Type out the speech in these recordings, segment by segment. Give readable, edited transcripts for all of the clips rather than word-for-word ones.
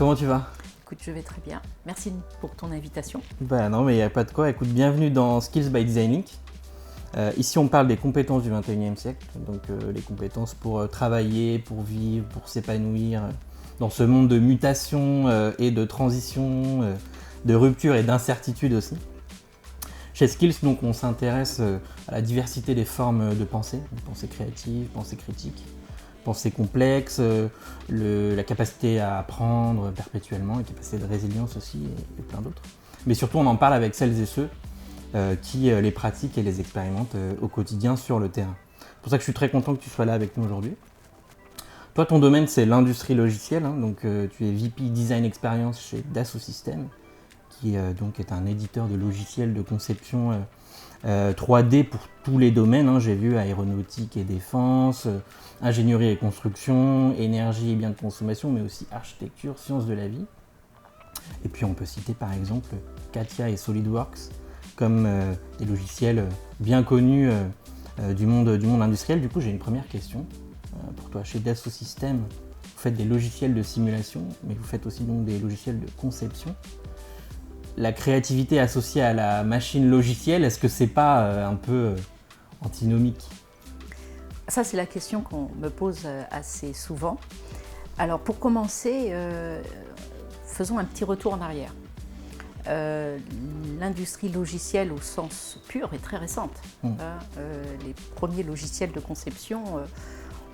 comment tu vas? Écoute, je vais très bien. Merci pour ton invitation. Non, mais il n'y a pas de quoi. Écoute, bienvenue dans Skills by Design Inc. Ici, on parle des compétences du 21e siècle, donc les compétences pour travailler, pour vivre, pour s'épanouir dans ce monde de mutation et de transition, de rupture et d'incertitude aussi. Chez Skills, donc, on s'intéresse à la diversité des formes de pensée créative, pensée critique, pensée complexe, la capacité à apprendre perpétuellement, la capacité de résilience aussi et plein d'autres. Mais surtout, on en parle avec celles et ceux qui les pratiquent et les expérimentent au quotidien sur le terrain. C'est pour ça que je suis très content que tu sois là avec nous aujourd'hui. Toi, ton domaine, c'est l'industrie logicielle, hein, donc tu es VP Design Experience chez Dassault Systèmes, qui donc est un éditeur de logiciels de conception 3D pour tous les domaines, hein. J'ai vu aéronautique et défense, ingénierie et construction, énergie et biens de consommation, mais aussi architecture, sciences de la vie. Et puis on peut citer par exemple CATIA et SolidWorks comme des logiciels bien connus du monde industriel. Du coup, j'ai une première question pour toi. Chez Dassault Systèmes, vous faites des logiciels de simulation, mais vous faites aussi donc des logiciels de conception. La créativité associée à la machine logicielle, est-ce que c'est pas un peu antinomique? Ça, c'est la question qu'on me pose assez souvent. Alors, pour commencer, faisons un petit retour en arrière. L'industrie logicielle au sens pur est très récente. Les premiers logiciels de conception,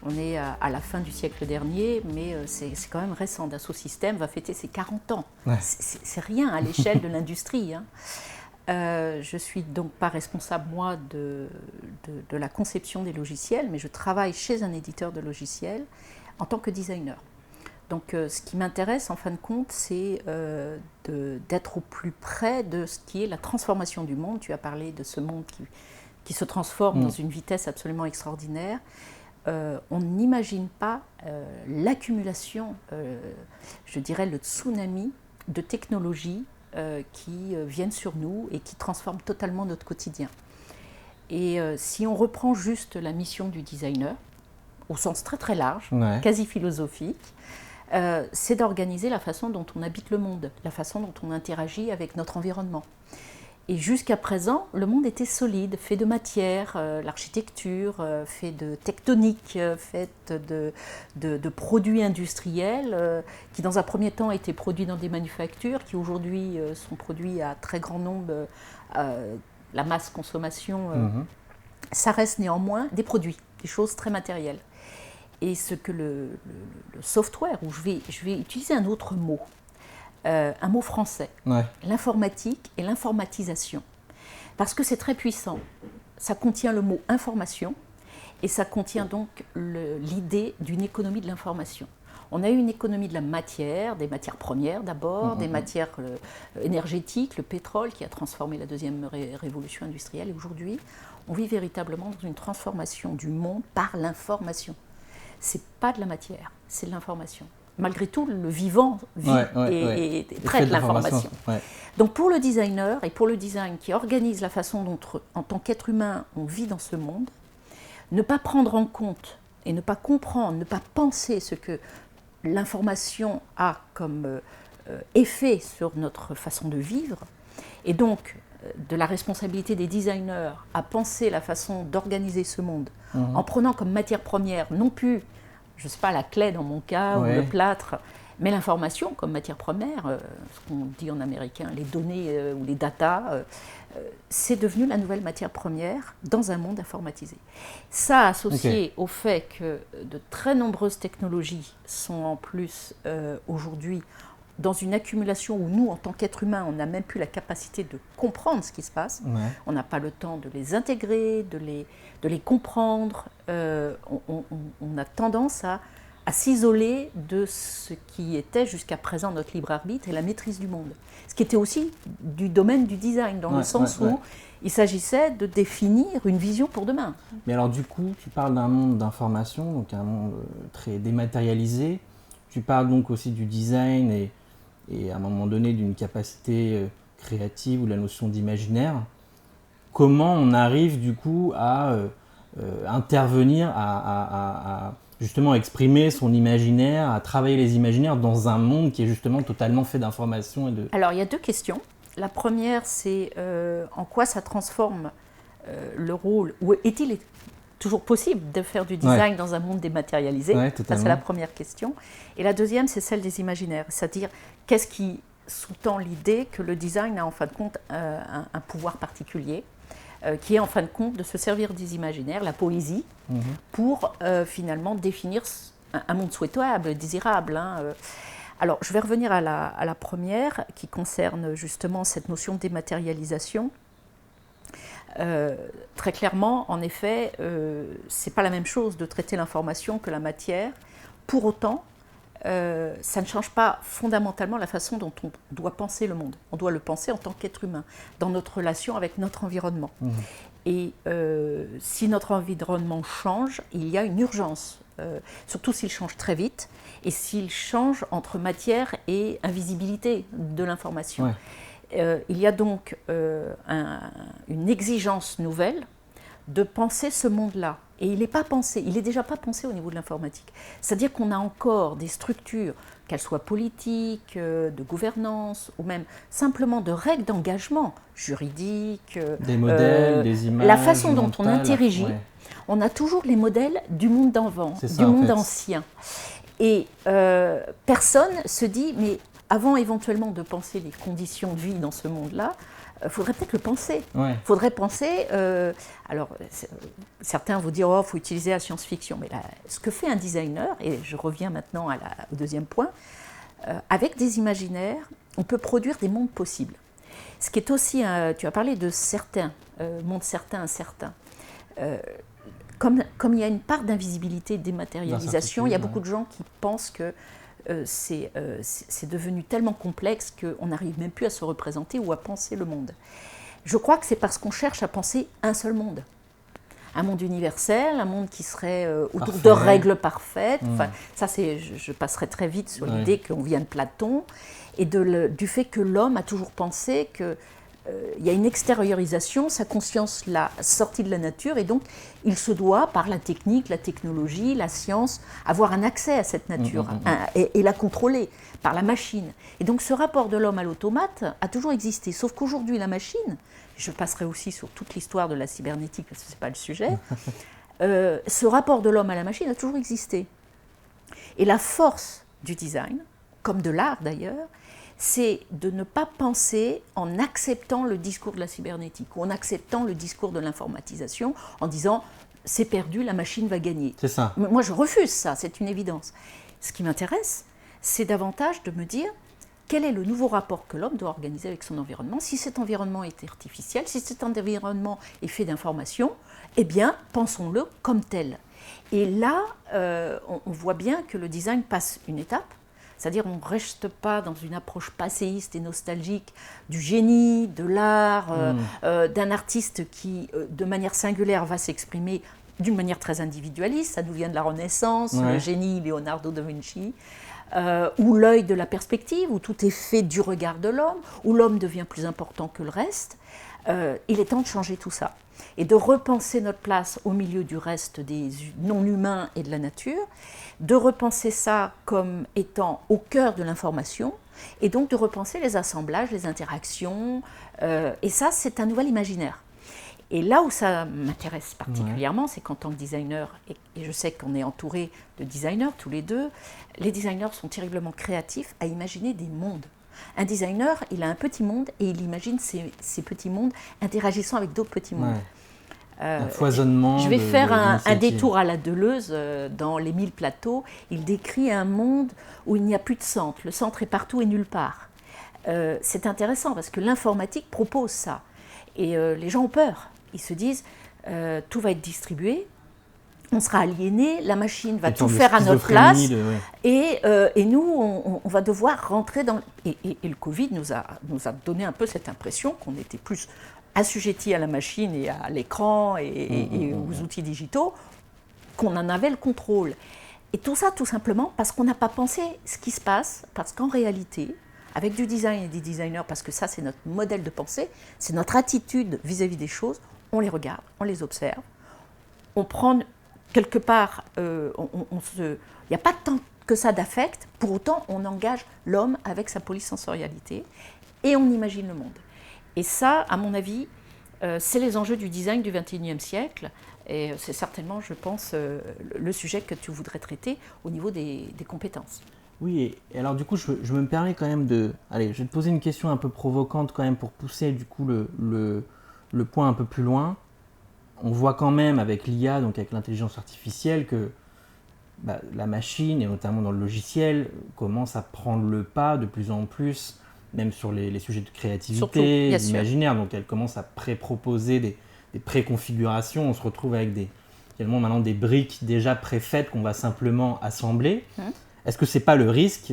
on est à la fin du siècle dernier, mais c'est quand même récent. Dassault Systèmes va fêter ses 40 ans. Ouais. C'est rien à l'échelle de l'industrie, hein. Je ne suis donc pas responsable, moi, de la conception des logiciels, mais je travaille chez un éditeur de logiciels en tant que designer. Donc ce qui m'intéresse, en fin de compte, c'est d'être au plus près de ce qui est la transformation du monde. Tu as parlé de ce monde qui se transforme dans une vitesse absolument extraordinaire. On n'imagine pas l'accumulation, je dirais le tsunami de technologies qui viennent sur nous et qui transforment totalement notre quotidien. Et si on reprend juste la mission du designer, au sens très très large, quasi philosophique, c'est d'organiser la façon dont on habite le monde, la façon dont on interagit avec notre environnement. Et jusqu'à présent, le monde était solide, fait de matière, l'architecture, fait de tectonique, fait de produits industriels qui dans un premier temps étaient produits dans des manufactures, qui aujourd'hui sont produits à très grand nombre, la masse consommation. Ça reste néanmoins des produits, des choses très matérielles. Et ce que le software, où je vais utiliser un autre mot français, l'informatique et l'informatisation. Parce que c'est très puissant. Ça contient le mot information et ça contient donc l'idée d'une économie de l'information. On a eu une économie de la matière, des matières premières d'abord, des matières énergétiques, le pétrole qui a transformé la deuxième révolution industrielle. Et aujourd'hui, on vit véritablement dans une transformation du monde par l'information. C'est pas de la matière, c'est de l'information. Malgré tout, le vivant vit et traite l'information. Donc pour le designer et pour le design qui organise la façon dont, en tant qu'être humain, on vit dans ce monde, ne pas prendre en compte et ne pas comprendre, ne pas penser ce que l'information a comme effet sur notre façon de vivre, et donc de la responsabilité des designers à penser la façon d'organiser ce monde en prenant comme matière première non plus, je ne sais pas, la clé dans mon cas ou le plâtre, mais l'information comme matière première, ce qu'on dit en américain, les données ou les data, c'est devenu la nouvelle matière première dans un monde informatisé. Ça associé au fait que de très nombreuses technologies sont en plus aujourd'hui dans une accumulation où nous, en tant qu'êtres humains, on n'a même plus la capacité de comprendre ce qui se passe. On n'a pas le temps de les intégrer, de les comprendre. On a tendance à s'isoler de ce qui était jusqu'à présent notre libre arbitre et la maîtrise du monde. Ce qui était aussi du domaine du design, dans le sens où il s'agissait de définir une vision pour demain. Mais alors du coup, tu parles d'un monde d'information, donc un monde très dématérialisé. Tu parles donc aussi du design et à un moment donné d'une capacité créative ou la notion d'imaginaire. Comment on arrive du coup à intervenir, à justement exprimer son imaginaire, à travailler les imaginaires dans un monde qui est justement totalement fait d'informations et de... Alors, il y a deux questions. La première, c'est en quoi ça transforme le rôle, ou est-il toujours possible de faire du design dans un monde dématérialisé? Ça, c'est la première question. Et la deuxième, c'est celle des imaginaires, c'est-à-dire qu'est-ce qui sous-tend l'idée que le design a en fin de compte un pouvoir particulier, qui est en fin de compte de se servir des imaginaires, la poésie, pour finalement définir un monde souhaitable, désirable. Alors, je vais revenir à la première, qui concerne justement cette notion de dématérialisation. Très clairement, en effet, c'est pas la même chose de traiter l'information que la matière. Pour autant, ça ne change pas fondamentalement la façon dont on doit penser le monde. On doit le penser en tant qu'être humain, dans notre relation avec notre environnement. Et si notre environnement change, il y a une urgence, surtout s'il change très vite, et s'il change entre matière et invisibilité de l'information. Il y a donc une exigence nouvelle de penser ce monde-là. Et il n'est pas pensé, il n'est déjà pas pensé au niveau de l'informatique. C'est-à-dire qu'on a encore des structures, qu'elles soient politiques, de gouvernance, ou même simplement de règles d'engagement juridiques. Des modèles, des images. La façon dont on interagit, on a toujours les modèles du monde d'avant, du monde ancien. Et personne se dit, mais avant éventuellement de penser les conditions de vie dans ce monde-là, il faudrait peut-être le penser. Il faudrait penser, alors certains vont dire, oh, il faut utiliser la science-fiction, mais là, ce que fait un designer, et je reviens maintenant au deuxième point, avec des imaginaires, on peut produire des mondes possibles. Ce qui est aussi, tu as parlé de certains, mondes certains, incertains. Comme il y a une part d'invisibilité, de dématérialisation, il y a beaucoup de gens qui pensent que c'est devenu tellement complexe qu'on n'arrive même plus à se représenter ou à penser le monde. Je crois que c'est parce qu'on cherche à penser un seul monde. Un monde universel, un monde qui serait autour de règles parfaites. Enfin, ça, je passerai très vite sur l'idée qu'on vient de Platon et du fait que l'homme a toujours pensé que il y a une extériorisation, sa conscience l'a sortie de la nature et donc il se doit, par la technique, la technologie, la science, avoir un accès à cette nature et la contrôler par la machine. Et donc ce rapport de l'homme à l'automate a toujours existé, sauf qu'aujourd'hui la machine, je passerai aussi sur toute l'histoire de la cybernétique parce que ce n'est pas le sujet, ce rapport de l'homme à la machine a toujours existé. Et la force du design, comme de l'art d'ailleurs, c'est de ne pas penser en acceptant le discours de la cybernétique ou en acceptant le discours de l'informatisation en disant « c'est perdu, la machine va gagner ». C'est ça. Moi, je refuse ça, c'est une évidence. Ce qui m'intéresse, c'est davantage de me dire quel est le nouveau rapport que l'homme doit organiser avec son environnement. Si cet environnement est artificiel, si cet environnement est fait d'informations, eh bien, pensons-le comme tel. Et là, on voit bien que le design passe une étape. C'est-à-dire on ne reste pas dans une approche passéiste et nostalgique du génie, de l'art, d'un artiste qui, de manière singulière, va s'exprimer d'une manière très individualiste. Ça nous vient de la Renaissance, le génie Leonardo da Vinci, ou l'œil de la perspective, où tout est fait du regard de l'homme, où l'homme devient plus important que le reste. Il est temps de changer tout ça et de repenser notre place au milieu du reste des non-humains et de la nature, de repenser ça comme étant au cœur de l'information, et donc de repenser les assemblages, les interactions, et ça, c'est un nouvel imaginaire. Et là où ça m'intéresse particulièrement, c'est qu'en tant que designer, et je sais qu'on est entouré de designers tous les deux, les designers sont terriblement créatifs à imaginer des mondes. Un designer, il a un petit monde et il imagine ces petits mondes interagissant avec d'autres petits mondes. Un foisonnement. Je vais faire un détour à la Deleuze dans Les 1000 plateaux. Il décrit un monde où il n'y a plus de centre. Le centre est partout et nulle part. C'est intéressant parce que l'informatique propose ça. Et les gens ont peur. Ils se disent tout va être distribué, on sera aliéné, la machine va tout faire à notre place et nous, on va devoir rentrer dans... Et le Covid nous a donné un peu cette impression qu'on était plus assujettis à la machine et à l'écran et aux outils digitaux, qu'on en avait le contrôle. Et tout ça, tout simplement, parce qu'on n'a pas pensé ce qui se passe, parce qu'en réalité, avec du design et des designers, parce que ça, c'est notre modèle de pensée, c'est notre attitude vis-à-vis des choses, on les regarde, on les observe, on prend quelque part, il n'y a pas tant que ça d'affect, pour autant on engage l'homme avec sa polysensorialité et on imagine le monde. Et ça, à mon avis, c'est les enjeux du design du XXIe siècle, et c'est certainement, je pense, le sujet que tu voudrais traiter au niveau des compétences. Oui, et alors du coup, je me permets quand même de... Allez, je vais te poser une question un peu provocante quand même pour pousser du coup le point un peu plus loin. On voit quand même avec l'IA, donc avec l'intelligence artificielle, que la machine, et notamment dans le logiciel, commence à prendre le pas de plus en plus, même sur les sujets de créativité, d'imaginaire. Donc elle commence à pré-proposer des préconfigurations. On se retrouve avec finalement maintenant des briques déjà préfaites qu'on va simplement assembler. Est-ce que ce n'est pas le risque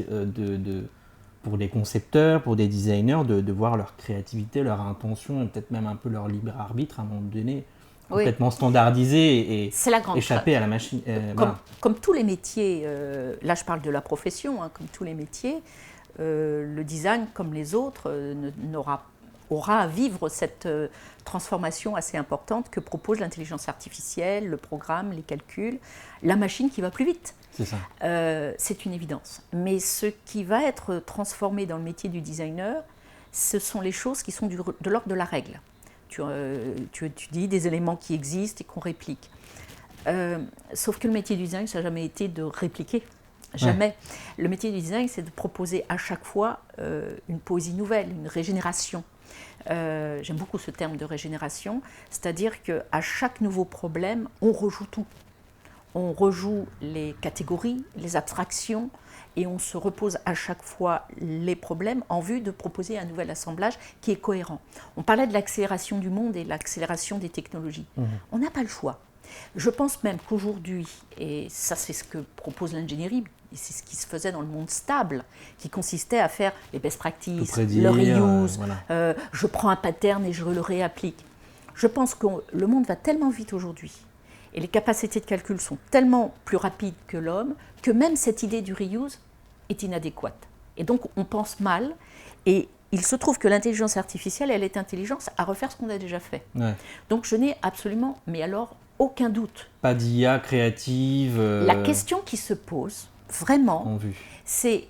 pour les concepteurs, pour des designers, de voir leur créativité, leur intention, et peut-être même un peu leur libre arbitre à un moment donné complètement standardisé et échapper à la machine. Comme tous les métiers, là je parle de la profession, comme tous les métiers, le design, comme les autres, aura à vivre cette transformation assez importante que propose l'intelligence artificielle, le programme, les calculs, la machine qui va plus vite. C'est ça. C'est une évidence. Mais ce qui va être transformé dans le métier du designer, ce sont les choses qui sont de l'ordre de la règle. Tu dis des éléments qui existent et qu'on réplique. Sauf que le métier du design, ça n'a jamais été de répliquer. Jamais. Ouais. Le métier du design, c'est de proposer à chaque fois une poésie nouvelle, une régénération. J'aime beaucoup ce terme de régénération, c'est-à-dire qu'à chaque nouveau problème, on rejoue tout. On rejoue les catégories, les abstractions, et on se repose à chaque fois les problèmes en vue de proposer un nouvel assemblage qui est cohérent. On parlait de l'accélération du monde et l'accélération des technologies. On n'a pas le choix. Je pense même qu'aujourd'hui, et ça c'est ce que propose l'ingénierie, et c'est ce qui se faisait dans le monde stable, qui consistait à faire les best practices, le reuse, voilà. Je prends un pattern et je le réapplique. Je pense que le monde va tellement vite aujourd'hui, et les capacités de calcul sont tellement plus rapides que l'homme, que même cette idée du reuse est inadéquate. Et donc on pense mal, et il se trouve que l'intelligence artificielle, elle est intelligente à refaire ce qu'on a déjà fait. Ouais. Donc je n'ai absolument, mais alors, aucun doute. Pas d'IA créative. La question qui se pose, vraiment, c'est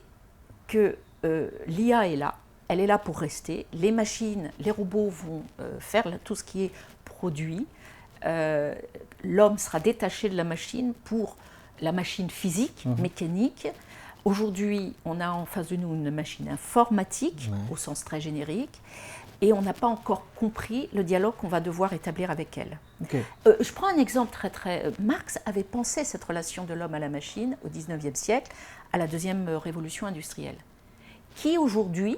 que l'IA est là, elle est là pour rester. Les machines, les robots vont faire tout ce qui est produit. L'homme sera détaché de la machine pour la machine physique, mécanique. Aujourd'hui, on a en face de nous une machine informatique, au sens très générique, et on n'a pas encore compris le dialogue qu'on va devoir établir avec elle. Okay. Je prends un exemple très... Marx avait pensé cette relation de l'homme à la machine au XIXe siècle, à la deuxième révolution industrielle. Qui aujourd'hui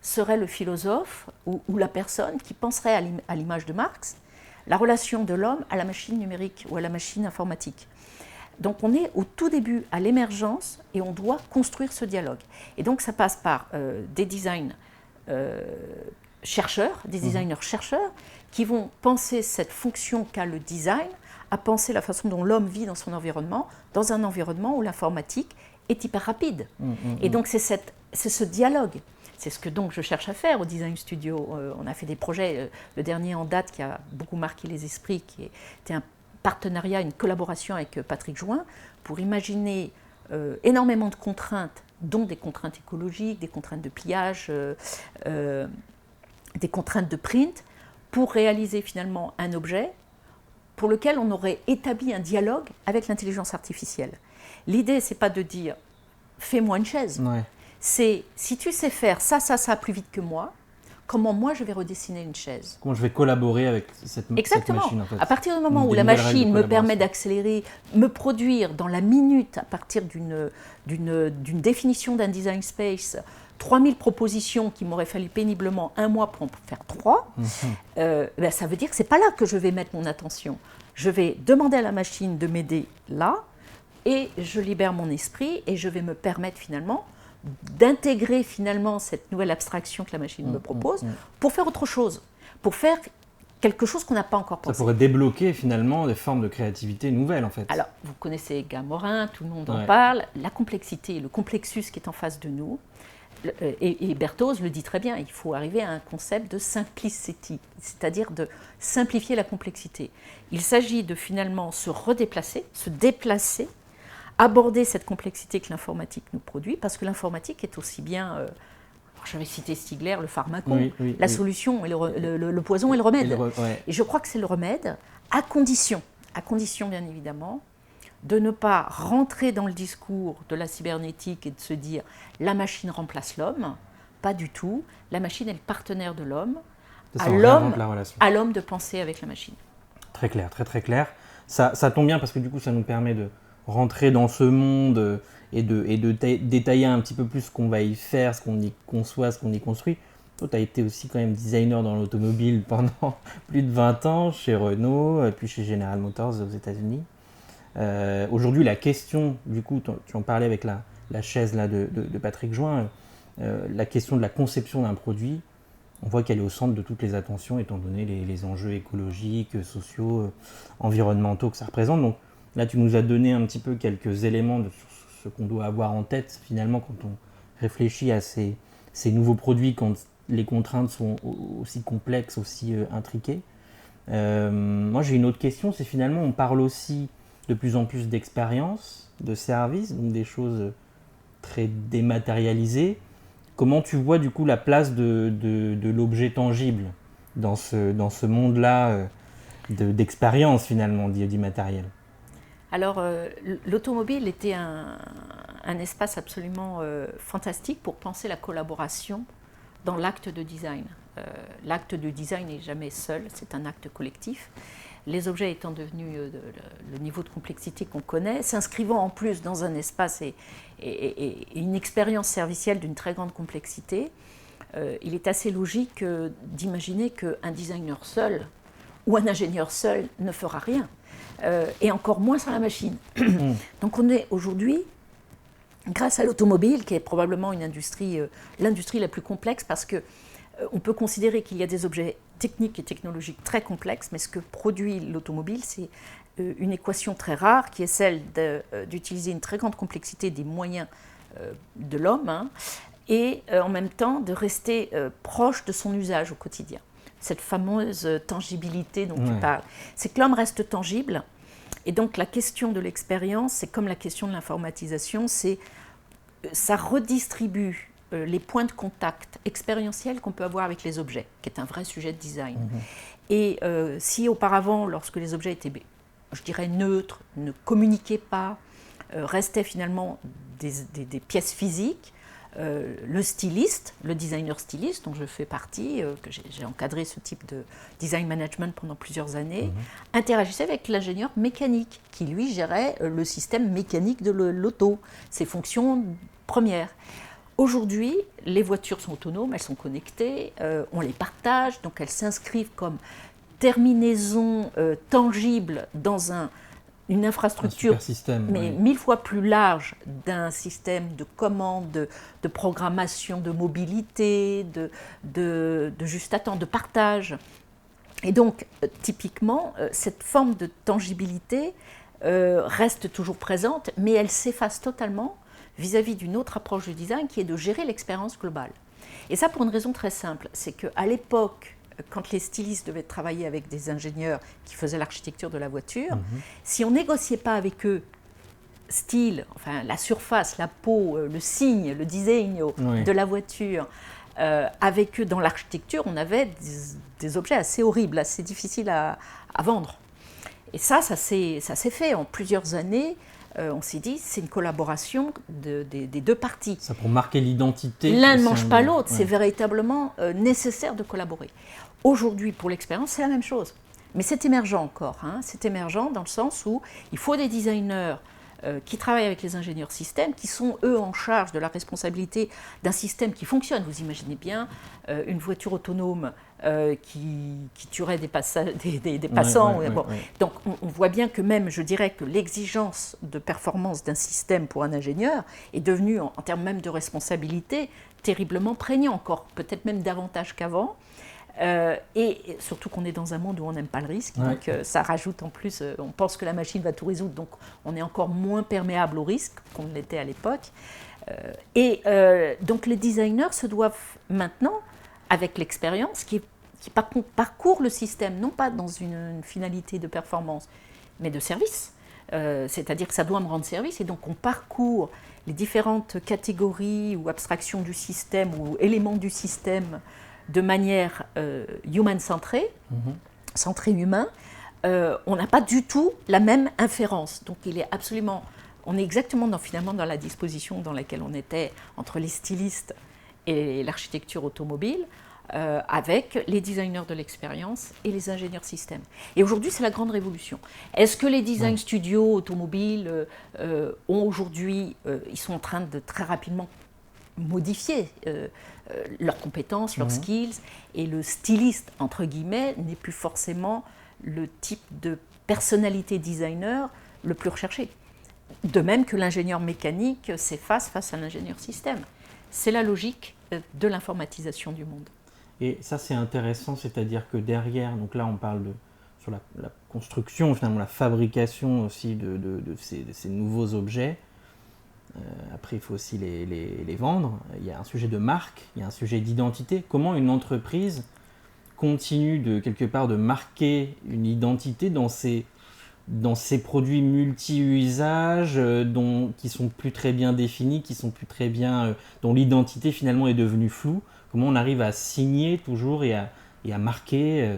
serait le philosophe ou la personne qui penserait à l'image de Marx la relation de l'homme à la machine numérique ou à la machine informatique? Donc on est au tout début, à l'émergence, et on doit construire ce dialogue. Et donc ça passe par des designs chercheurs, des designers chercheurs, qui vont penser cette fonction qu'a le design, à penser la façon dont l'homme vit dans son environnement, dans un environnement où l'informatique est hyper rapide. Et donc c'est ce dialogue. C'est ce que donc je cherche à faire au Design Studio. On a fait des projets, le dernier en date qui a beaucoup marqué les esprits, qui était un partenariat, une collaboration avec Patrick Join, pour imaginer énormément de contraintes, dont des contraintes écologiques, des contraintes de pliage, des contraintes de print, pour réaliser finalement un objet pour lequel on aurait établi un dialogue avec l'intelligence artificielle. L'idée, c'est pas de dire « fais-moi une chaise ouais. », c'est si tu sais faire ça plus vite que moi, comment moi je vais redessiner une chaise. Comment je vais collaborer avec cette machine en fait. À partir du moment où la machine me permet d'accélérer, me produire dans la minute à partir d'une définition d'un design space, 3000 propositions qui m'auraient fallu péniblement 1 mois pour en faire 3, ben ça veut dire que ce n'est pas là que je vais mettre mon attention. Je vais demander à la machine de m'aider là, et je libère mon esprit, et je vais me permettre finalement d'intégrer finalement cette nouvelle abstraction que la machine me propose pour faire autre chose, pour faire quelque chose qu'on n'a pas encore pensé. Ça pourrait débloquer finalement des formes de créativité nouvelles en fait. Alors, vous connaissez Gamorin, tout le monde en parle, la complexité, le complexus qui est en face de nous, et Berthoz le dit très bien, il faut arriver à un concept de simplicity, c'est-à-dire de simplifier la complexité. Il s'agit de finalement se redéplacer, se déplacer, aborder cette complexité que l'informatique nous produit, parce que l'informatique est aussi bien, j'avais cité Stigler, le pharmacon, la solution, et le poison et le remède. Et je crois que c'est le remède, à condition bien évidemment, de ne pas rentrer dans le discours de la cybernétique et de se dire la machine remplace l'homme, pas du tout. La machine est le partenaire de l'homme, à l'homme de penser avec la machine. Très clair, très très clair. Ça tombe bien parce que du coup ça nous permet de rentrer dans ce monde et de détailler un petit peu plus ce qu'on va y faire, ce qu'on y conçoit, ce qu'on y construit. Toi, tu as été aussi quand même designer dans l'automobile pendant plus de 20 ans chez Renault, puis chez General Motors aux États-Unis. Aujourd'hui, la question, du coup, tu en parlais avec la chaise là, de Patrick Join, la question de la conception d'un produit, on voit qu'elle est au centre de toutes les attentions, étant donné les enjeux écologiques, sociaux, environnementaux que ça représente. Donc là, tu nous as donné un petit peu quelques éléments de ce qu'on doit avoir en tête, finalement, quand on réfléchit à ces nouveaux produits, quand les contraintes sont aussi complexes, aussi intriquées. Moi, j'ai une autre question, c'est finalement, on parle aussi de plus en plus d'expériences, de services, donc des choses très dématérialisées. Comment tu vois du coup la place de l'objet tangible dans ce monde-là d'expérience finalement, du matériel? Alors, l'automobile était un espace absolument fantastique pour penser la collaboration dans l'acte de design. L'acte de design n'est jamais seul, c'est un acte collectif. Les objets étant devenus le niveau de complexité qu'on connaît, s'inscrivant en plus dans un espace et une expérience servicielle d'une très grande complexité, il est assez logique d'imaginer qu'un designer seul ou un ingénieur seul ne fera rien, et encore moins sans la machine. Donc on est aujourd'hui, grâce à l'automobile, qui est probablement l'industrie la plus complexe, parce que on peut considérer qu'il y a des objets techniques et technologiques très complexes, mais ce que produit l'automobile, c'est une équation très rare, qui est celle d'utiliser une très grande complexité des moyens de l'homme, et en même temps de rester proche de son usage au quotidien. Cette fameuse tangibilité dont tu parles. C'est que l'homme reste tangible, et donc la question de l'expérience, c'est comme la question de l'informatisation, ça redistribue les points de contact expérientiels qu'on peut avoir avec les objets, qui est un vrai sujet de design. Et si auparavant, lorsque les objets étaient, je dirais, neutres, ne communiquaient pas, restaient finalement des pièces physiques, le styliste, le designer styliste, dont je fais partie, que j'ai encadré ce type de design management pendant plusieurs années, interagissait avec l'ingénieur mécanique, qui lui gérait le système mécanique de l'auto, ses fonctions premières. Aujourd'hui, les voitures sont autonomes, elles sont connectées, on les partage, donc elles s'inscrivent comme terminaison tangible dans une infrastructure, mais 1000 fois plus large d'un système de commande, de programmation, de mobilité, de juste à temps, de partage. Et donc, typiquement, cette forme de tangibilité reste toujours présente, mais elle s'efface totalement vis-à-vis d'une autre approche du design qui est de gérer l'expérience globale. Et ça pour une raison très simple, c'est qu'à l'époque, quand les stylistes devaient travailler avec des ingénieurs qui faisaient l'architecture de la voiture, si on ne négociait pas avec eux style, enfin la surface, la peau, le signe, le design de la voiture, avec eux dans l'architecture, on avait des objets assez horribles, assez difficiles à vendre. Et ça s'est fait en plusieurs années. On s'est dit, c'est une collaboration des deux parties. Ça pour marquer l'identité. L'un ne mange pas l'autre, c'est véritablement nécessaire de collaborer. Aujourd'hui, pour l'expérience, c'est la même chose. Mais c'est émergent encore. C'est émergent dans le sens où il faut des designers qui travaillent avec les ingénieurs systèmes, qui sont eux en charge de la responsabilité d'un système qui fonctionne. Vous imaginez bien une voiture autonome qui tuerait des passants. Donc on voit bien que même, je dirais que l'exigence de performance d'un système pour un ingénieur est devenue, en termes même de responsabilité, terriblement prégnant, encore peut-être même davantage qu'avant. Et surtout qu'on est dans un monde où on n'aime pas le risque, donc ça rajoute en plus, on pense que la machine va tout résoudre, donc on est encore moins perméable au risque qu'on l'était à l'époque. Donc les designers se doivent maintenant, avec l'expérience, qui parcourt le système, non pas dans une finalité de performance, mais de service. C'est-à-dire que ça doit me rendre service, et donc on parcourt les différentes catégories ou abstractions du système ou éléments du système de manière human-centrée, centré humain. On n'a pas du tout la même inférence. Donc on est exactement finalement dans la disposition dans laquelle on était entre les stylistes et l'architecture automobile, avec les designers de l'expérience et les ingénieurs système. Et aujourd'hui, c'est la grande révolution. Est-ce que les design studios automobiles ont aujourd'hui, ils sont en train de très rapidement modifier leurs compétences, leurs skills, et le styliste, entre guillemets, n'est plus forcément le type de personnalité designer le plus recherché. De même que l'ingénieur mécanique s'efface face à l'ingénieur système. C'est la logique de l'informatisation du monde. Et ça, c'est intéressant, c'est-à-dire que derrière, donc là, on parle sur la construction, finalement, la fabrication aussi de ces nouveaux objets. Après, il faut aussi les vendre. Il y a un sujet de marque, il y a un sujet d'identité. Comment une entreprise continue quelque part de marquer une identité dans ces produits multi-usages qui sont plus très bien définis, qui sont plus très bien, dont l'identité finalement est devenue floue. Comment on arrive à signer toujours et à marquer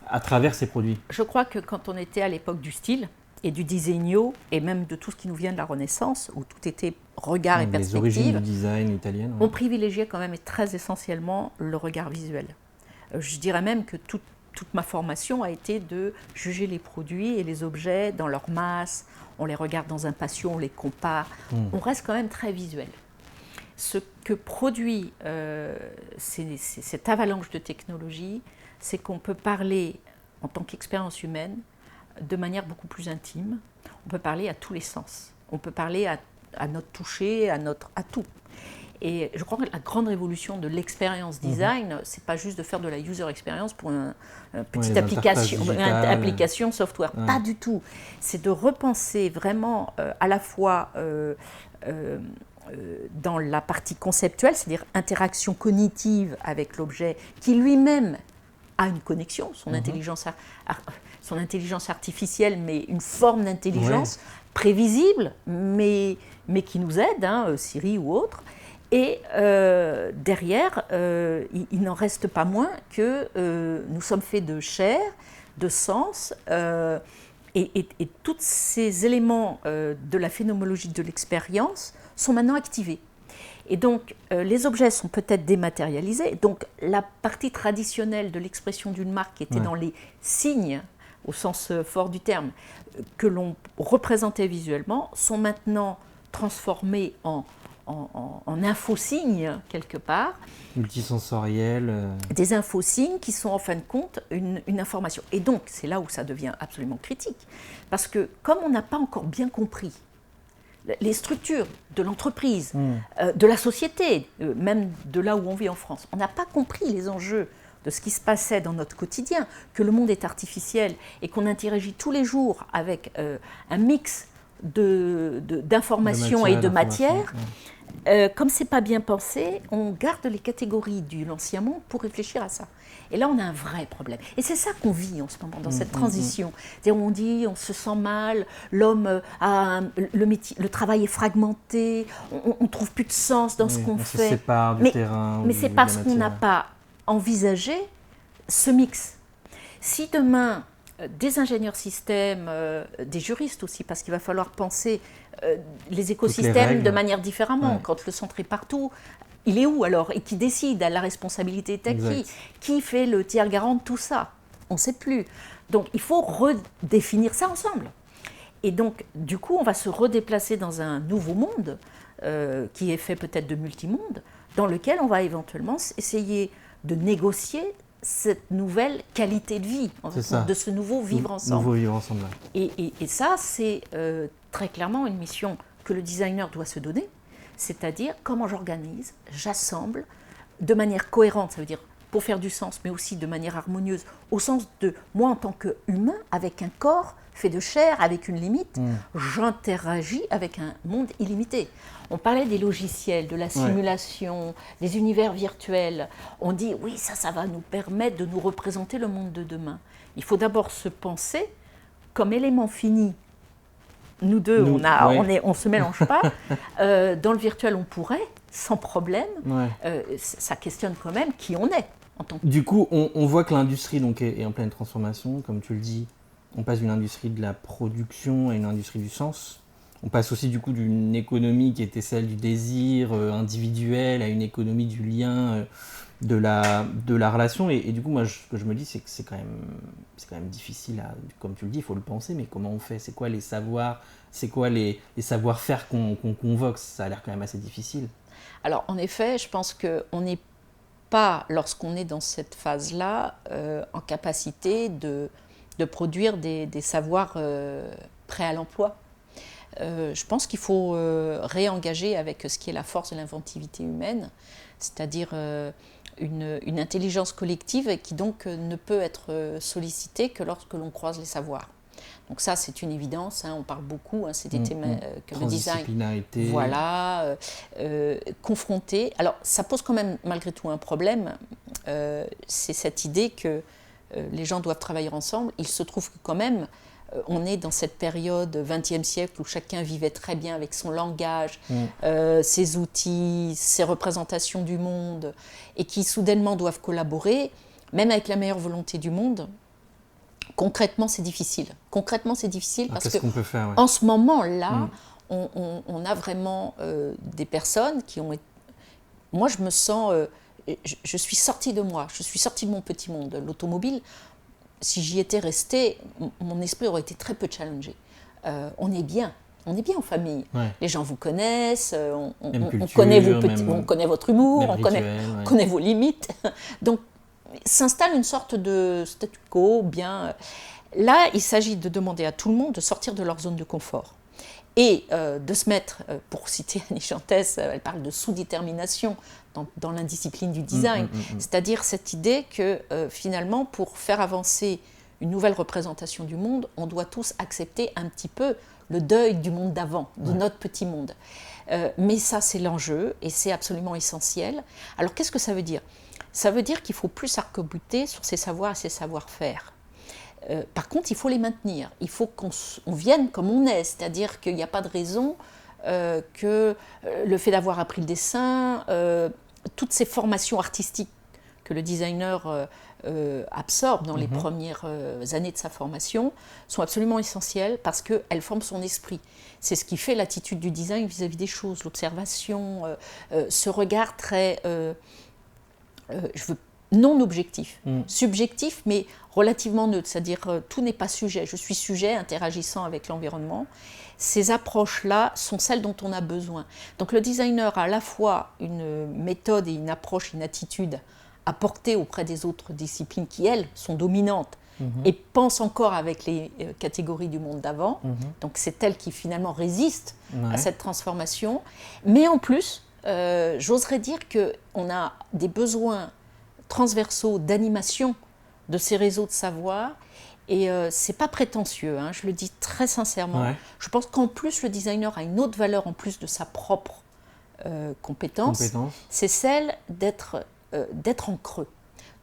à travers ces produits? Je crois que quand on était à l'époque du style et du disegno, et même de tout ce qui nous vient de la Renaissance, où tout était regard et perspective, les origines du design italien, on privilégiait quand même très essentiellement le regard visuel. Je dirais même que toute ma formation a été de juger les produits et les objets dans leur masse, on les regarde dans un patio, on les compare, on reste quand même très visuel. Ce que produit cette avalanche de technologie, c'est qu'on peut parler en tant qu'expérience humaine de manière beaucoup plus intime. On peut parler à tous les sens. On peut parler à notre toucher, à tout. Et je crois que la grande révolution de l'expérience design, c'est pas juste de faire de la user experience pour une petite application software. Ouais. Pas du tout. C'est de repenser vraiment à la fois dans la partie conceptuelle, c'est-à-dire interaction cognitive avec l'objet qui lui-même a une connexion, son intelligence artificielle, mais une forme d'intelligence prévisible, mais qui nous aide, Siri ou autre. Et derrière, il n'en reste pas moins que nous sommes faits de chair, de sens, et tous ces éléments de la phénoménologie de l'expérience sont maintenant activés. Et donc, les objets sont peut-être dématérialisés. Donc, la partie traditionnelle de l'expression d'une marque qui était dans les signes, au sens fort du terme, que l'on représentait visuellement, sont maintenant transformés en infosignes, quelque part. Multisensoriels. Des infosignes qui sont en fin de compte une information. Et donc, c'est là où ça devient absolument critique. Parce que, comme on n'a pas encore bien compris les structures de l'entreprise, de la société, même de là où on vit en France, on n'a pas compris les enjeux de ce qui se passait dans notre quotidien, que le monde est artificiel et qu'on interagit tous les jours avec un mix d'informations et de matières. Comme c'est pas bien pensé, on garde les catégories de l'ancien monde pour réfléchir à ça. Et là, on a un vrai problème. Et c'est ça qu'on vit en ce moment, dans cette transition. C'est-à-dire, on dit, on se sent mal, l'homme a le travail est fragmenté, on ne trouve plus de sens dans ce qu'on fait. On se sépare du terrain. Mais c'est parce qu'on n'a pas envisagé ce mix. Si demain, des ingénieurs systèmes, des juristes aussi, parce qu'il va falloir penser les écosystèmes de manière différemment. Quand le centre est partout, il est où alors? Et qui décide? À la responsabilité est à qui? Qui fait le tiers garant de tout ça? On ne sait plus. Donc il faut redéfinir ça ensemble. Et donc du coup, on va se redéplacer dans un nouveau monde qui est fait peut-être de multimonde, dans lequel on va éventuellement essayer de négocier cette nouvelle qualité de vie, de ce nouveau vivre ensemble. Nouveau vivre ensemble. Et ça, c'est très clairement une mission que le designer doit se donner, c'est-à-dire comment j'organise, j'assemble de manière cohérente, ça veut dire pour faire du sens, mais aussi de manière harmonieuse, au sens de moi en tant qu'humain, avec un corps fait de chair, avec une limite, j'interagis avec un monde illimité. On parlait des logiciels, de la simulation, des univers virtuels. On dit, oui, ça va nous permettre de nous représenter le monde de demain. Il faut d'abord se penser comme élément fini. Nous deux, on ne se mélange pas. Dans le virtuel, on pourrait, sans problème. Ça questionne quand même qui on est. Du coup, on voit que l'industrie donc, est en pleine transformation, comme tu le dis. On passe d'une industrie de la production à une industrie du sens. On passe aussi du coup d'une économie qui était celle du désir individuel à une économie du lien, de la relation. Et du coup, moi, ce que je me dis, c'est que c'est quand même difficile, comme tu le dis, il faut le penser, mais comment on fait ? C'est quoi les savoirs ? C'est quoi les savoir-faire qu'on convoque ? Ça a l'air quand même assez difficile. Alors, en effet, je pense qu'on n'est pas, lorsqu'on est dans cette phase-là, en capacité de produire des savoirs prêts à l'emploi. Je pense qu'il faut réengager avec ce qui est la force de l'inventivité humaine, c'est-à-dire une intelligence collective qui donc ne peut être sollicitée que lorsque l'on croise les savoirs. Donc ça, c'est une évidence, on parle beaucoup, c'est des thèmes que le design, confronté. Alors, ça pose quand même malgré tout un problème, c'est cette idée que les gens doivent travailler ensemble. Il se trouve que quand même, on est dans cette période 20e siècle où chacun vivait très bien avec son langage, ses outils, ses représentations du monde, et qui soudainement doivent collaborer, même avec la meilleure volonté du monde. Concrètement, c'est difficile. Parce que qu'on peut faire, en ce moment-là, on a vraiment des personnes qui ont... Moi, je me sens... je suis sortie de moi, je suis sortie de mon petit monde. L'automobile, si j'y étais restée, mon esprit aurait été très peu challengé. On est bien en famille. Les gens vous connaissent, on connaît votre humour, on connaît vos limites. Donc, s'installe une sorte de statu quo bien. Là, il s'agit de demander à tout le monde de sortir de leur zone de confort. Et de se mettre, pour citer Annie Chantès, elle parle de sous-détermination dans l'indiscipline du design, c'est-à-dire cette idée que finalement, pour faire avancer une nouvelle représentation du monde, on doit tous accepter un petit peu le deuil du monde d'avant, de notre petit monde. Mais ça, c'est l'enjeu et c'est absolument essentiel. Alors, qu'est-ce que ça veut dire ? Ça veut dire qu'il faut plus s'arc-bouter sur ses savoirs et ses savoir-faire. Par contre, il faut les maintenir. Il faut qu'on vienne comme on est, c'est-à-dire qu'il n'y a pas de raison que le fait d'avoir appris le dessin, toutes ces formations artistiques que le designer absorbe dans les premières années de sa formation sont absolument essentielles parce qu'elles forment son esprit. C'est ce qui fait l'attitude du design vis-à-vis des choses, l'observation, ce regard très... non objectif, subjectif, mais relativement neutre, c'est-à-dire tout n'est pas sujet, je suis sujet interagissant avec l'environnement. Ces approches-là sont celles dont on a besoin. Donc le designer a à la fois une méthode et une approche, une attitude à porter auprès des autres disciplines qui, elles, sont dominantes et pensent encore avec les catégories du monde d'avant. Donc c'est elles qui finalement résistent à cette transformation. Mais en plus, j'oserais dire qu'on a des besoins transversaux d'animation de ces réseaux de savoir et c'est pas prétentieux, je le dis très sincèrement. Je pense qu'en plus le designer a une autre valeur en plus de sa propre compétence, c'est celle d'être en creux,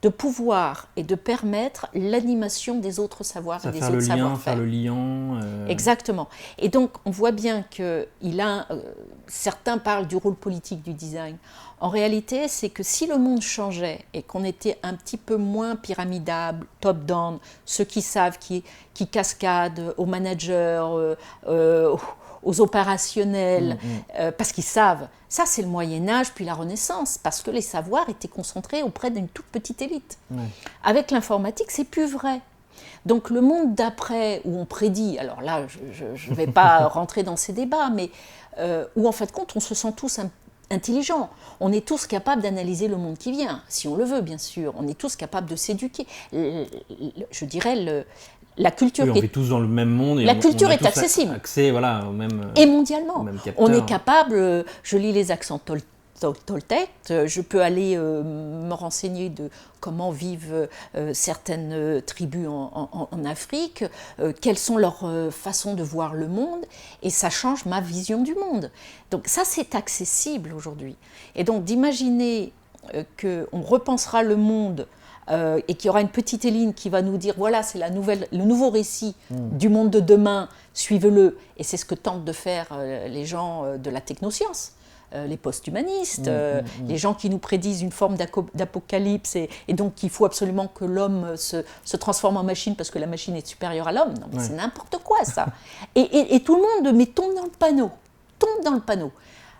de pouvoir et de permettre l'animation des autres savoirs et des autres savoir-faire. Faire le lien. Exactement. Et donc, on voit bien que certains parlent du rôle politique du design. En réalité, c'est que si le monde changeait et qu'on était un petit peu moins pyramidal, top-down, ceux qui savent, qui cascadent aux managers, aux opérationnels, parce qu'ils savent. Ça, c'est le Moyen-Âge, puis la Renaissance, parce que les savoirs étaient concentrés auprès d'une toute petite élite. Avec l'informatique, c'est plus vrai. Donc le monde d'après, où on prédit, alors là, je ne vais pas rentrer dans ces débats, mais où en fait compte, on se sent tous intelligents. On est tous capables d'analyser le monde qui vient, si on le veut, bien sûr. On est tous capables de s'éduquer. Je dirais, la culture on vit tous dans le même monde. Et la culture est accessible. Accès, voilà, au même, et mondialement. au même capteur. On est capable, je lis les accents Toltec, je peux aller me renseigner de comment vivent certaines tribus en Afrique, quelles sont leurs façons de voir le monde, et ça change ma vision du monde. Donc ça, c'est accessible aujourd'hui. Et donc d'imaginer qu'on repensera le monde et qu'il y aura une petite Éline qui va nous dire voilà, c'est le nouveau récit du monde de demain, suivez-le. Et c'est ce que tentent de faire les gens de la technoscience, les post-humanistes, les gens qui nous prédisent une forme d'apocalypse et donc qu'il faut absolument que l'homme se transforme en machine parce que la machine est supérieure à l'homme. Non, mais c'est n'importe quoi ça. Et tout le monde tombe dans le panneau.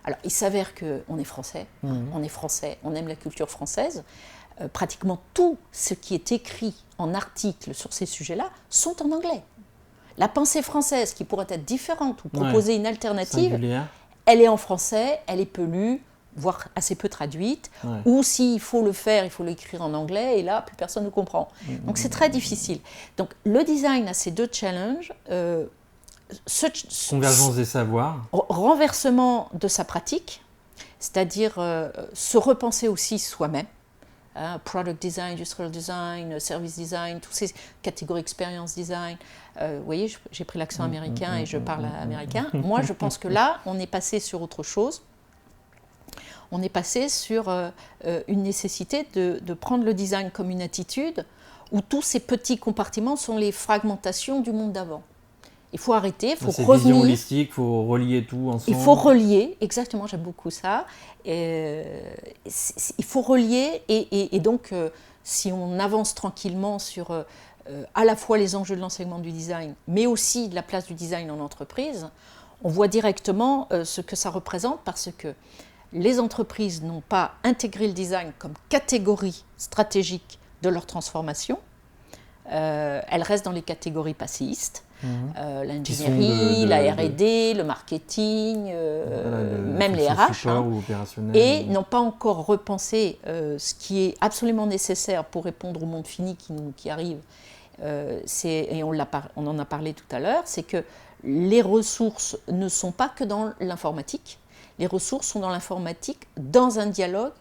Alors il s'avère qu'on est français, on aime la culture française. Pratiquement tout ce qui est écrit en articles sur ces sujets-là sont en anglais. La pensée française, qui pourrait être différente ou proposer une alternative, singulière, elle est en français, elle est peu lue, voire assez peu traduite, ou s'il faut le faire, il faut l'écrire en anglais, et là, plus personne ne comprend. Donc c'est très difficile. Donc le design a ces deux challenges, convergence des savoirs, renversement de sa pratique, c'est-à-dire se repenser aussi soi-même. Product design, industrial design, service design, toutes ces catégories experience design. Vous voyez, j'ai pris l'accent américain et je parle américain. Moi, je pense que là, on est passé sur autre chose. On est passé sur une nécessité de prendre le design comme une attitude où tous ces petits compartiments sont les fragmentations du monde d'avant. Il faut arrêter, il faut revenir. C'est vision holistique, il faut relier tout ensemble. Il faut relier, exactement, j'aime beaucoup ça. Il faut relier et donc, si on avance tranquillement sur à la fois les enjeux de l'enseignement du design, mais aussi de la place du design en entreprise, on voit directement ce que ça représente parce que les entreprises n'ont pas intégré le design comme catégorie stratégique de leur transformation. Elles restent dans les catégories passéistes. L'ingénierie, la R&D, le marketing, même les RH, et n'ont pas encore repensé ce qui est absolument nécessaire pour répondre au monde fini qui arrive. Et on en a parlé tout à l'heure, c'est que les ressources ne sont pas que dans l'informatique, les ressources sont dans l'informatique dans un dialogue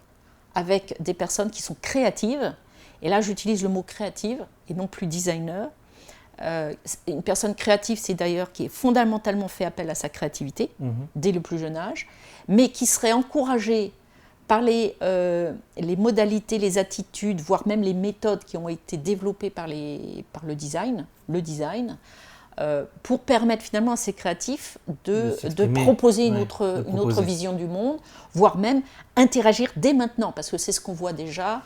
avec des personnes qui sont créatives, et là j'utilise le mot créative et non plus designer. Une personne créative, c'est d'ailleurs qui est fondamentalement fait appel à sa créativité dès le plus jeune âge, mais qui serait encouragée par les modalités, les attitudes, voire même les méthodes qui ont été développées par le design, pour permettre finalement à ces créatifs de proposer une autre vision du monde, voire même interagir dès maintenant, parce que c'est ce qu'on voit déjà.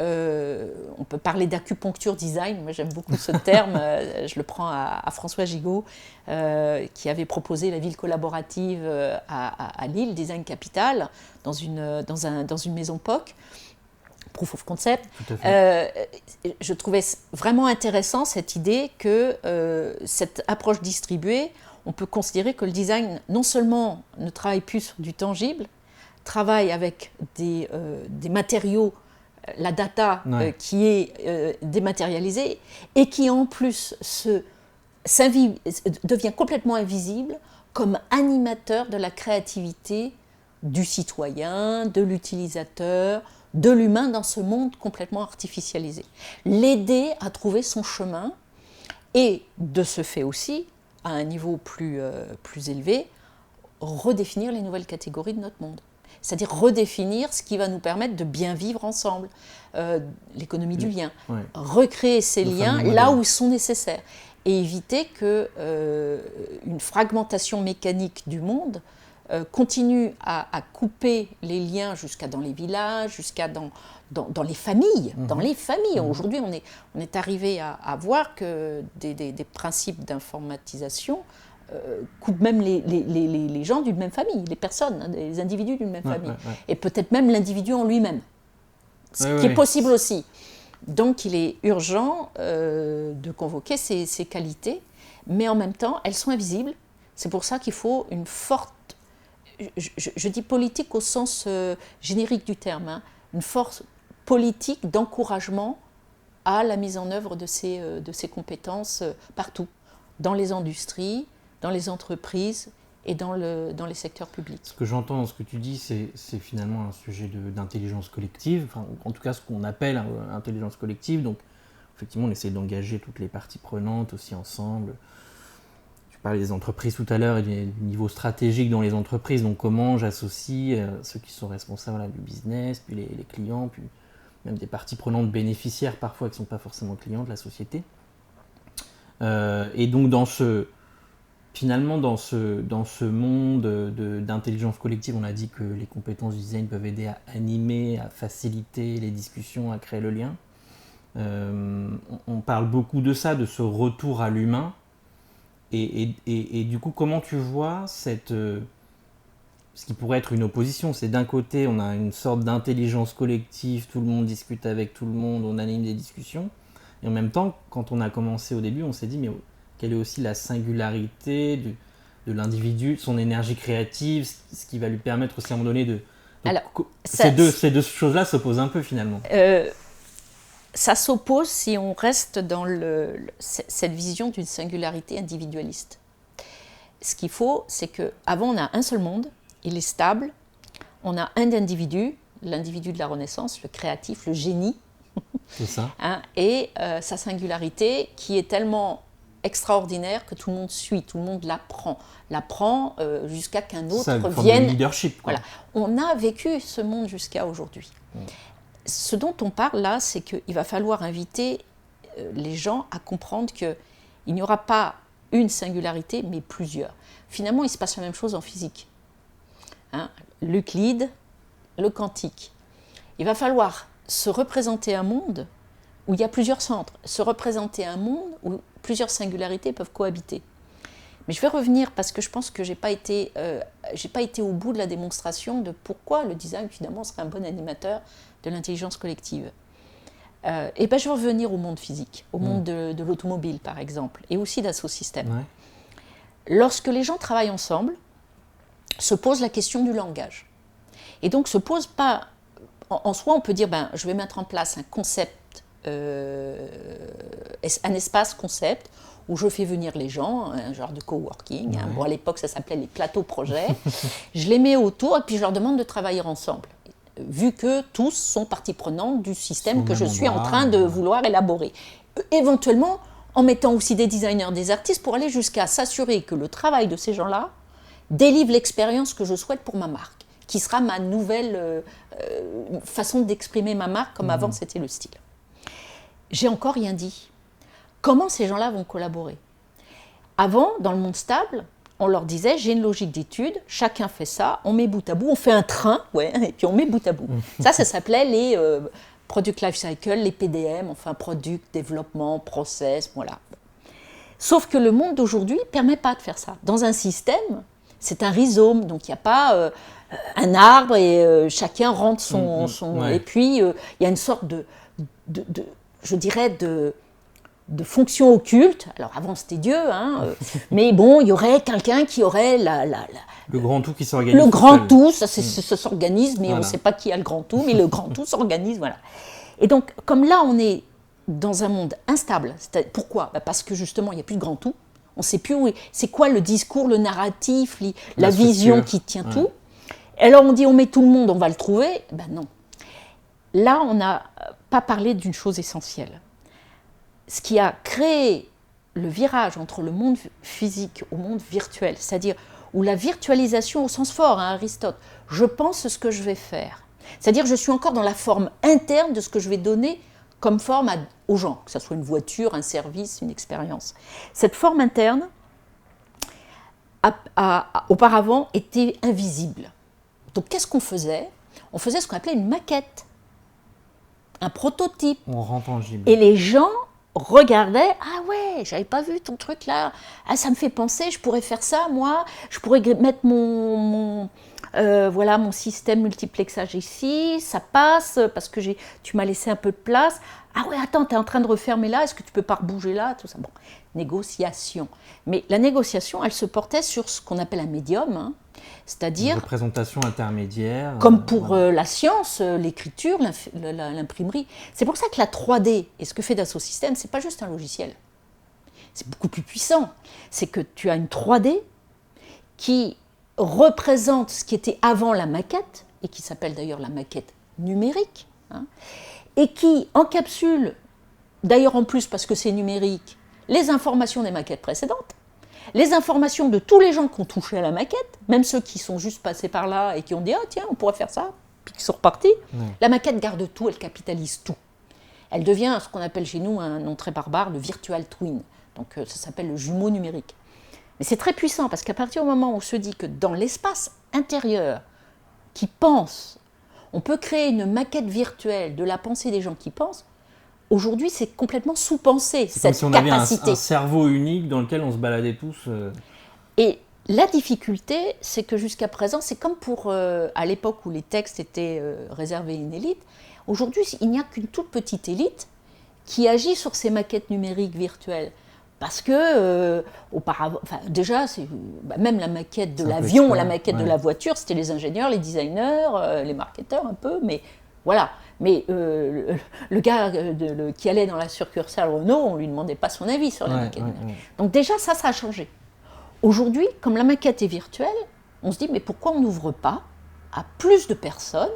On peut parler d'acupuncture design, moi j'aime beaucoup ce terme, je le prends à François Gigot, qui avait proposé la ville collaborative à Lille, Design Capital, dans une maison POC, Proof of Concept. Je trouvais vraiment intéressant cette idée que cette approche distribuée, on peut considérer que le design non seulement ne travaille plus sur du tangible, travaille avec des matériaux, la data qui est dématérialisée et qui en plus devient complètement invisible comme animateur de la créativité du citoyen, de l'utilisateur, de l'humain dans ce monde complètement artificialisé. L'aider à trouver son chemin et de ce fait aussi, à un niveau plus élevé, redéfinir les nouvelles catégories de notre monde. C'est-à-dire redéfinir ce qui va nous permettre de bien vivre ensemble, l'économie du lien, recréer ces liens là où ils sont nécessaires et éviter qu'une fragmentation mécanique du monde continue à couper les liens jusqu'à dans les villages, jusqu'à dans les familles. Dans les familles. Aujourd'hui, on est arrivé à voir que des principes d'informatisation coupent même les gens d'une même famille, les personnes, les individus d'une même famille, et peut-être même l'individu en lui-même, ce qui est possible aussi. Donc il est urgent de convoquer ces qualités, mais en même temps, elles sont invisibles. C'est pour ça qu'il faut une forte, je dis politique au sens générique du terme, une force politique d'encouragement à la mise en œuvre de ces compétences partout, dans les industries, dans les entreprises et dans les secteurs publics. Ce que j'entends dans ce que tu dis, c'est finalement un sujet d'intelligence collective, enfin, en tout cas ce qu'on appelle intelligence collective. Donc, effectivement, on essaie d'engager toutes les parties prenantes aussi ensemble. Tu parlais des entreprises tout à l'heure et du niveau stratégique dans les entreprises. Donc, comment j'associe ceux qui sont responsables du business, puis les clients, puis même des parties prenantes bénéficiaires parfois qui ne sont pas forcément clients de la société. Et donc, finalement, dans ce monde d'intelligence collective, on a dit que les compétences du design peuvent aider à animer, à faciliter les discussions, à créer le lien. On parle beaucoup de ça, de ce retour à l'humain. Et du coup, comment tu vois ce qui pourrait être une opposition? C'est d'un côté, on a une sorte d'intelligence collective, tout le monde discute avec tout le monde, on anime des discussions. Et en même temps, quand on a commencé au début, on s'est dit, mais quelle est aussi la singularité de l'individu, son énergie créative, ce qui va lui permettre aussi à un moment donné de... Alors, ces deux choses-là s'opposent un peu finalement. Ça s'oppose si on reste dans cette vision d'une singularité individualiste. Ce qu'il faut, c'est qu'avant on a un seul monde, il est stable, on a un individu, l'individu de la Renaissance, le créatif, le génie, c'est ça. Et sa singularité qui est tellement extraordinaire que tout le monde suit, tout le monde l'apprend jusqu'à qu'un autre vienne. De leadership, quoi. Voilà. On a vécu ce monde jusqu'à aujourd'hui. Ce dont on parle là, c'est qu'il va falloir inviter les gens à comprendre qu'il n'y aura pas une singularité, mais plusieurs. Finalement, il se passe la même chose en physique. L'Euclide, le quantique. Il va falloir se représenter un monde où il y a plusieurs centres, se représenter un monde où plusieurs singularités peuvent cohabiter. Mais je vais revenir parce que je pense que j'ai pas été au bout de la démonstration de pourquoi le design finalement serait un bon animateur de l'intelligence collective. Et ben je vais revenir au monde physique, au monde de l'automobile par exemple, et aussi d'Assosystèmes. Ouais. Lorsque les gens travaillent ensemble, se pose la question du langage. Et donc se pose pas, en soi on peut dire je vais mettre en place un concept, un espace concept où je fais venir les gens, un genre de coworking. Ouais. Bon, à l'époque, ça s'appelait les plateaux projets. Je les mets autour et puis je leur demande de travailler ensemble, vu que tous sont partie prenante du système que je suis en train de vouloir élaborer. Éventuellement, en mettant aussi des designers, des artistes, pour aller jusqu'à s'assurer que le travail de ces gens-là délivre l'expérience que je souhaite pour ma marque, qui sera ma nouvelle façon d'exprimer ma marque, comme avant c'était le style. J'ai encore rien dit. Comment ces gens-là vont collaborer? Avant, dans le monde stable, on leur disait, j'ai une logique d'étude, chacun fait ça, on met bout à bout, on fait un train, et puis on met bout à bout. Ça s'appelait les Product Life Cycle, les PDM, enfin Product, Développement, Process, voilà. Sauf que le monde d'aujourd'hui ne permet pas de faire ça. Dans un système, c'est un rhizome, donc il n'y a pas un arbre et chacun rentre son... Ouais. Et puis, il y a une sorte je dirais, de fonction occulte. Alors avant c'était Dieu, mais bon, il y aurait quelqu'un qui aurait le grand tout qui s'organise. Le grand tout, ça s'organise, mais voilà. On ne sait pas qui a le grand tout, mais le grand tout s'organise, voilà. Et donc, comme là on est dans un monde instable, pourquoi? Parce que justement il n'y a plus de grand tout, on ne sait plus c'est quoi le discours, le narratif, la vision qui tient tout. Et alors on dit on met tout le monde, on va le trouver, non. Là on n'a pas parlé d'une chose essentielle. Ce qui a créé le virage entre le monde physique au monde virtuel, c'est-à-dire où la virtualisation au sens fort, Aristote, je pense ce que je vais faire. C'est-à-dire je suis encore dans la forme interne de ce que je vais donner comme forme aux gens, que ce soit une voiture, un service, une expérience. Cette forme interne a auparavant été invisible. Donc qu'est-ce qu'on faisait? On faisait ce qu'on appelait une maquette, un prototype. On rend tangible. Et les gens regardaient, ah ouais, j'avais pas vu ton truc là, ah ça me fait penser, je pourrais faire ça moi, je pourrais mettre mon système multiplexage ici, ça passe parce que tu m'as laissé un peu de place. Ah ouais, attends, tu es en train de refermer là, est-ce que tu peux pas rebouger là, tout ça. Bon, négociation. Mais la négociation, elle se portait sur ce qu'on appelle un médium, c'est-à-dire... Une représentation intermédiaire. Comme pour la science, l'écriture, l'imprimerie. C'est pour ça que la 3D, et ce que fait Dassault-Systèmes, c'est pas juste un logiciel. C'est beaucoup plus puissant. C'est que tu as une 3D qui représente ce qui était avant la maquette, et qui s'appelle d'ailleurs la maquette numérique, hein, et qui encapsule, d'ailleurs en plus parce que c'est numérique, les informations des maquettes précédentes, les informations de tous les gens qui ont touché à la maquette, même ceux qui sont juste passés par là et qui ont dit « Ah tiens, on pourrait faire ça », puis qui sont repartis. La maquette garde tout, elle capitalise tout. Elle devient ce qu'on appelle chez nous, un nom très barbare, le virtual twin. Donc ça s'appelle le jumeau numérique. Mais c'est très puissant parce qu'à partir du moment où on se dit que dans l'espace intérieur qui pense, on peut créer une maquette virtuelle de la pensée des gens qui pensent, aujourd'hui c'est complètement sous-pensé, cette comme si on capacité. avait un cerveau unique dans lequel on se baladait tous. Et la difficulté, c'est que jusqu'à présent, c'est comme pour à l'époque où les textes étaient réservés à une élite, aujourd'hui il n'y a qu'une toute petite élite qui agit sur ces maquettes numériques virtuelles. Parce que, auparavant, déjà, même la maquette de l'avion, la maquette de la voiture, c'était les ingénieurs, les designers, les marketeurs un peu, mais voilà. Mais le gars qui allait dans la succursale Renault, on ne lui demandait pas son avis sur la maquette. Donc déjà, ça a changé. Aujourd'hui, comme la maquette est virtuelle, on se dit, mais pourquoi on n'ouvre pas à plus de personnes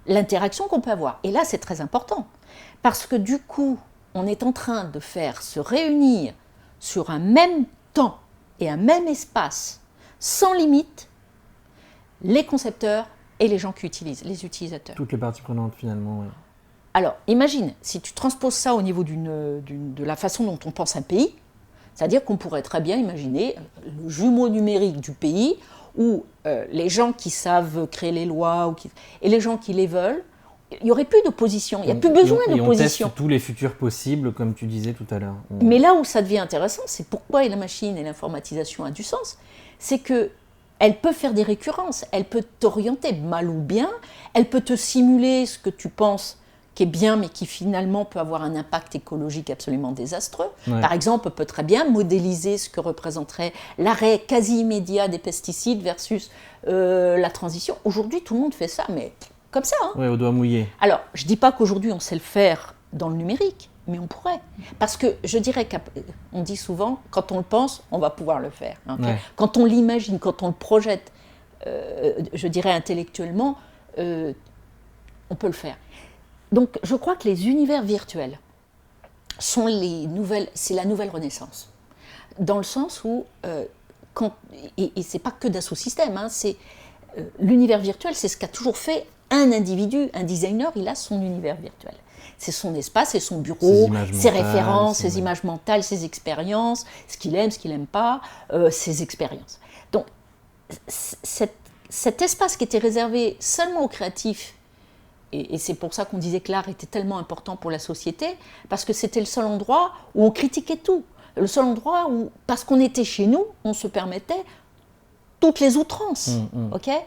l'interaction qu'on peut avoir? Et là, c'est très important, parce que du coup, on est en train de faire se réunir sur un même temps et un même espace, sans limite, les concepteurs et les gens qui utilisent, les utilisateurs. Toutes les parties prenantes finalement, oui. Alors, imagine, si tu transposes ça au niveau de la façon dont on pense un pays, c'est-à-dire qu'on pourrait très bien imaginer le jumeau numérique du pays où les gens qui savent créer les lois et les gens qui les veulent, il n'y aurait plus d'opposition, il n'y a plus besoin d'opposition. Et on teste tous les futurs possibles, comme tu disais tout à l'heure. Mais là où ça devient intéressant, c'est pourquoi la machine et l'informatisation a du sens, c'est qu'elle peut faire des récurrences, elle peut t'orienter mal ou bien, elle peut te simuler ce que tu penses qui est bien, mais qui finalement peut avoir un impact écologique absolument désastreux. Par exemple, elle peut très bien modéliser ce que représenterait l'arrêt quasi immédiat des pesticides versus la transition. Aujourd'hui, tout le monde fait ça, mais comme ça. Hein. Oui, au doigt mouillé. Alors, je ne dis pas qu'aujourd'hui, on sait le faire dans le numérique, mais on pourrait. Parce que je dirais qu'on dit souvent, quand on le pense, on va pouvoir le faire. Hein, okay? Quand on l'imagine, quand on le projette, je dirais intellectuellement, on peut le faire. Donc, je crois que les univers virtuels sont c'est la nouvelle renaissance. Dans le sens où, et ce n'est pas que Dassault Systèmes, hein, l'univers virtuel, c'est ce qu'a toujours fait un individu, un designer, il a son univers virtuel. C'est son espace, c'est son bureau, ses références, ses images mentales, ses expériences, ce qu'il aime, ce qu'il n'aime pas, ses expériences. Donc, cet espace qui était réservé seulement aux créatifs, et c'est pour ça qu'on disait que l'art était tellement important pour la société, parce que c'était le seul endroit où on critiquait tout. Le seul endroit où, parce qu'on était chez nous, on se permettait toutes les outrances. Okay,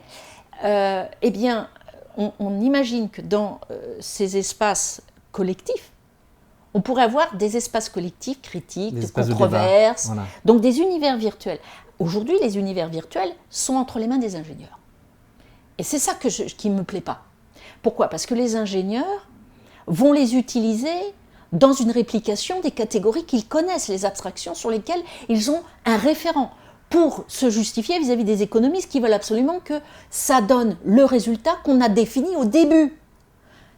eh bien, on imagine que dans ces espaces collectifs, on pourrait avoir des espaces collectifs critiques, de controverses, voilà. Donc des univers virtuels. Aujourd'hui, les univers virtuels sont entre les mains des ingénieurs. Et c'est ça qui ne me plaît pas. Pourquoi ? Parce que les ingénieurs vont les utiliser dans une réplication des catégories qu'ils connaissent, les abstractions sur lesquelles ils ont un référent, pour se justifier vis-à-vis des économistes qui veulent absolument que ça donne le résultat qu'on a défini au début.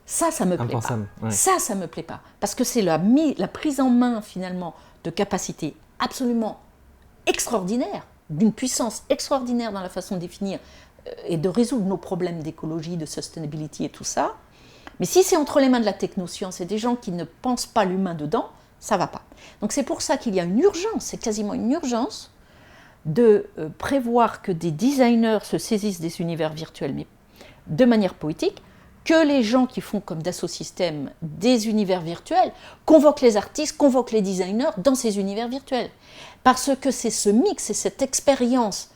Ça me plaît pas. Ouais. Ça me plaît pas. Parce que c'est la prise en main, finalement, de capacités absolument extraordinaires, d'une puissance extraordinaire dans la façon de définir et de résoudre nos problèmes d'écologie, de sustainability et tout ça. Mais si c'est entre les mains de la technoscience et des gens qui ne pensent pas l'humain dedans, ça va pas. Donc c'est pour ça qu'il y a une urgence, c'est quasiment une urgence, de prévoir que des designers se saisissent des univers virtuels, mais de manière poétique, que les gens qui font comme Dassault Systèmes des univers virtuels convoquent les artistes, convoquent les designers dans ces univers virtuels. Parce que c'est ce mix, c'est cette expérience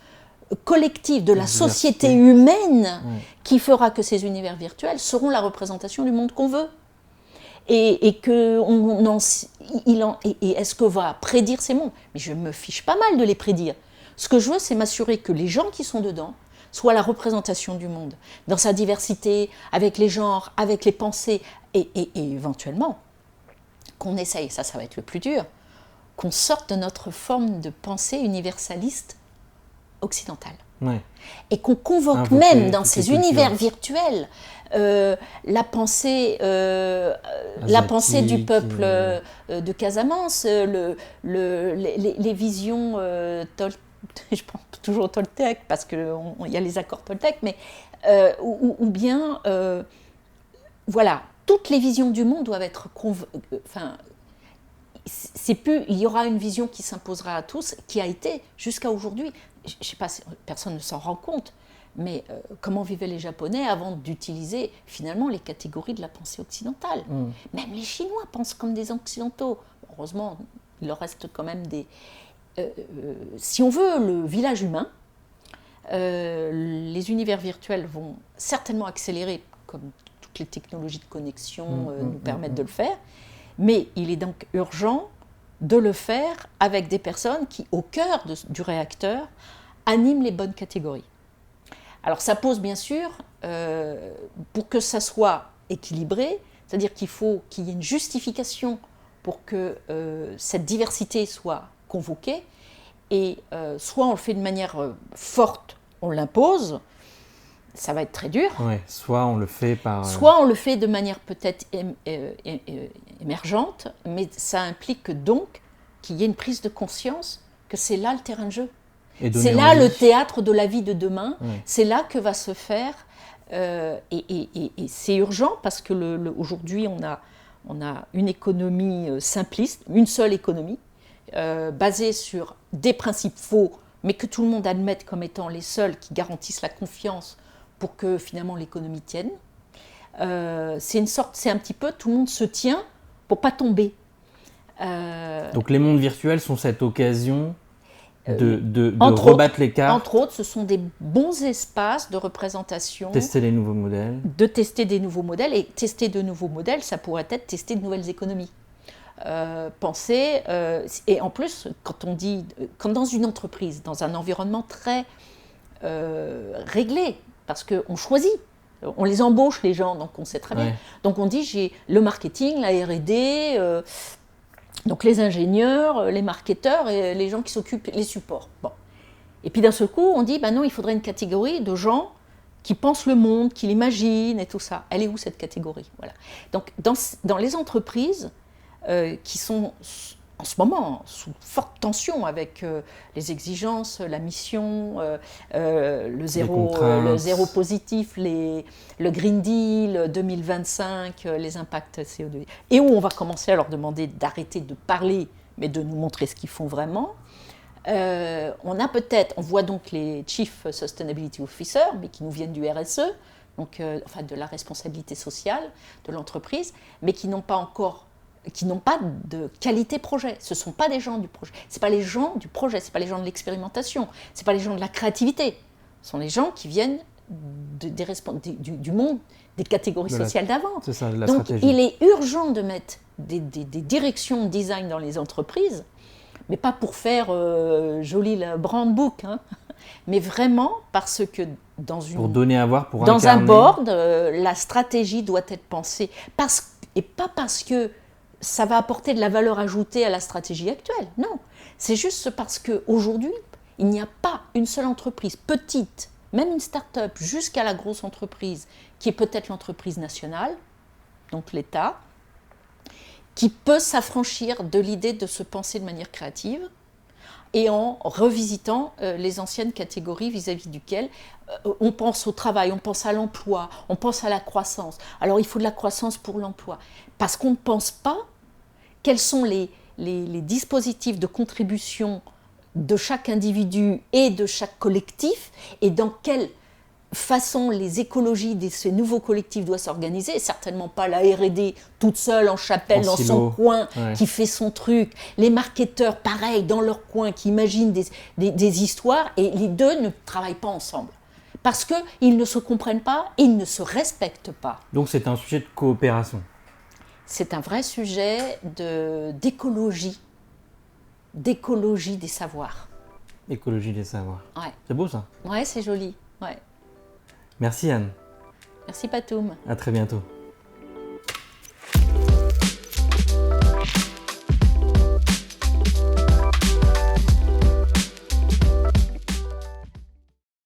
collective de la société humaine qui fera que ces univers virtuels seront la représentation du monde qu'on veut. Et est-ce que va prédire ces mondes ? Mais je me fiche pas mal de les prédire. Ce que je veux, c'est m'assurer que les gens qui sont dedans soient la représentation du monde, dans sa diversité, avec les genres, avec les pensées, et éventuellement, qu'on essaye, ça va être le plus dur, qu'on sorte de notre forme de pensée universaliste occidentale. Ouais. Et qu'on convoque Invoquer même dans toutes ces les cultures. univers virtuels la pensée du peuple de Casamance, les visions je prends toujours Toltec parce qu'il y a les accords Toltec, mais ou bien voilà, toutes les visions du monde doivent être il y aura une vision qui s'imposera à tous, qui a été jusqu'à aujourd'hui. Je ne sais pas, personne ne s'en rend compte, mais comment vivaient les Japonais avant d'utiliser finalement les catégories de la pensée occidentale. Même les Chinois pensent comme des Occidentaux. Heureusement, il leur reste quand même des... si on veut le village humain, les univers virtuels vont certainement accélérer, comme toutes les technologies de connexion nous permettent de le faire, mais il est donc urgent de le faire avec des personnes qui, au cœur du réacteur, animent les bonnes catégories. Alors ça pose bien sûr, pour que ça soit équilibré, c'est-à-dire qu'il faut qu'il y ait une justification pour que cette diversité soit convoquée, et soit on le fait de manière forte, on l'impose, ça va être très dur. Ouais, soit on le fait par... Soit on le fait de manière peut-être émergente, mais ça implique donc qu'il y ait une prise de conscience que c'est là le terrain de jeu. C'est là le théâtre de la vie de demain, c'est là que va se faire, et c'est urgent parce que aujourd'hui on a une économie simpliste, une seule économie, basée sur des principes faux, mais que tout le monde admette comme étant les seuls qui garantissent la confiance pour que finalement l'économie tienne. C'est un petit peu, tout le monde se tient pour pas tomber. Donc les mondes virtuels sont cette occasion de rebattre les cartes. Entre autres, ce sont des bons espaces de représentation. Tester les nouveaux modèles. De tester des nouveaux modèles. Et tester de nouveaux modèles, ça pourrait être tester de nouvelles économies. Penser, et en plus, quand dans une entreprise, dans un environnement très réglé, parce qu'on choisit, on les embauche les gens, donc on sait très bien. Donc on dit, j'ai le marketing, la R&D, donc les ingénieurs, les marketeurs et les gens qui s'occupent, les supports. Bon. Et puis d'un seul coup, on dit, non, il faudrait une catégorie de gens qui pensent le monde, qui l'imaginent et tout ça. Elle est où cette catégorie? Voilà. Donc dans les entreprises qui sont en ce moment sous forte tension avec les exigences, la mission, le zéro positif, le Green Deal 2025, les impacts CO2, et où on va commencer à leur demander d'arrêter de parler, mais de nous montrer ce qu'ils font vraiment. On voit donc les Chief Sustainability Officers, mais qui nous viennent du RSE, donc, de la responsabilité sociale de l'entreprise, mais qui n'ont pas de qualité projet. Ce ne sont pas des gens du projet. Ce ne sont pas les gens du projet, ce ne sont pas les gens de l'expérimentation, ce ne sont pas les gens de la créativité. Ce sont les gens qui viennent du monde, des catégories sociales d'avant. C'est ça, la Donc stratégie. il est urgent de mettre des directions de design dans les entreprises, mais pas pour faire joli le brand book, mais vraiment parce que pour donner à voir, pour dans incarner. un board, la stratégie doit être pensée, et pas parce que ça va apporter de la valeur ajoutée à la stratégie actuelle. Non, c'est juste parce qu'aujourd'hui, il n'y a pas une seule entreprise, petite, même une start-up, jusqu'à la grosse entreprise, qui est peut-être l'entreprise nationale, donc l'État, qui peut s'affranchir de l'idée de se penser de manière créative et en revisitant les anciennes catégories vis-à-vis duquel on pense au travail, on pense à l'emploi, on pense à la croissance. Alors il faut de la croissance pour l'emploi, parce qu'on ne pense pas quels sont les dispositifs de contribution de chaque individu et de chaque collectif, et dans quelle façon les écologies de ces nouveaux collectifs doivent s'organiser. Certainement pas la R&D toute seule en chapelle, dans son coin, qui fait son truc. Les marketeurs, pareil, dans leur coin, qui imaginent des histoires, et les deux ne travaillent pas ensemble. Parce qu'ils ne se comprennent pas, et ils ne se respectent pas. Donc c'est un sujet de coopération. C'est un vrai sujet d'écologie des savoirs. Écologie des savoirs. Ouais. C'est beau ça. Ouais, c'est joli. Ouais. Merci Anne. Merci Patoum. À très bientôt.